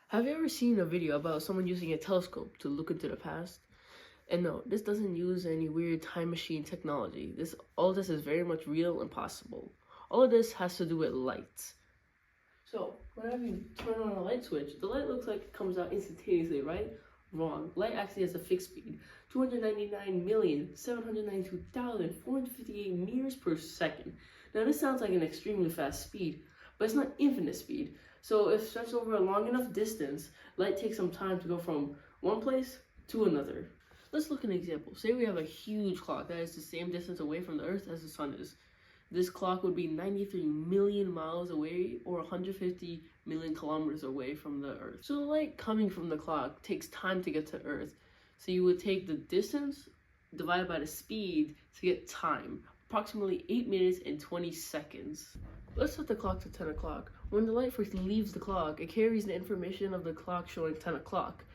Have you ever seen a video about someone using a telescope to look into the past? And no, this doesn't use any weird time machine technology. All this is very much real and possible. All of this has to do with light. So, whenever you turn on a light switch, the light looks like it comes out instantaneously, right? Wrong. Light actually has a fixed speed, 299,792,458 meters per second. Now this sounds like an extremely fast speed, but it's not infinite speed. So if stretched over a long enough distance, light takes some time to go from one place to another. Let's look at an example. Say we have a huge clock that is the same distance away from the Earth as the Sun is. This clock would be 93 million miles away or 150 million kilometers away from the Earth. So the light coming from the clock takes time to get to Earth. So you would take the distance divided by the speed to get time, approximately 8 minutes and 20 seconds. Let's set the clock to 10 o'clock. When the light first leaves the clock, it carries the information of the clock showing 10 o'clock.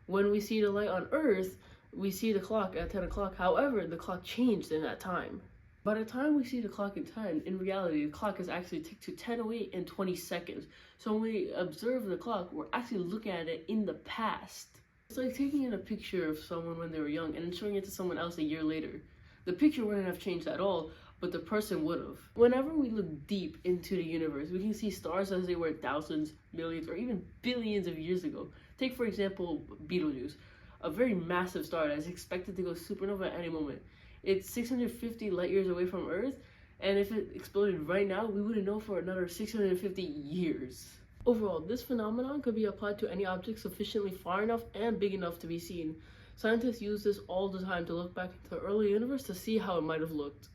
When we see the light on Earth, we see the clock at 10 o'clock. However, the clock changed in that time. By the time we see the clock at 10, in reality, the clock is actually ticked to 10:08 and 20 seconds. So when we observe the clock, we're actually looking at it in the past. It's like taking in a picture of someone when they were young and then showing it to someone else a year later. The picture wouldn't have changed at all, but the person would have. Whenever we look deep into the universe, we can see stars as they were thousands, millions, or even billions of years ago. Take, for example, Betelgeuse, a very massive star that is expected to go supernova at any moment. It's 650 light years away from Earth, and if it exploded right now, we wouldn't know for another 650 years. Overall, this phenomenon could be applied to any object sufficiently far enough and big enough to be seen. Scientists use this all the time to look back into the early universe to see how it might have looked.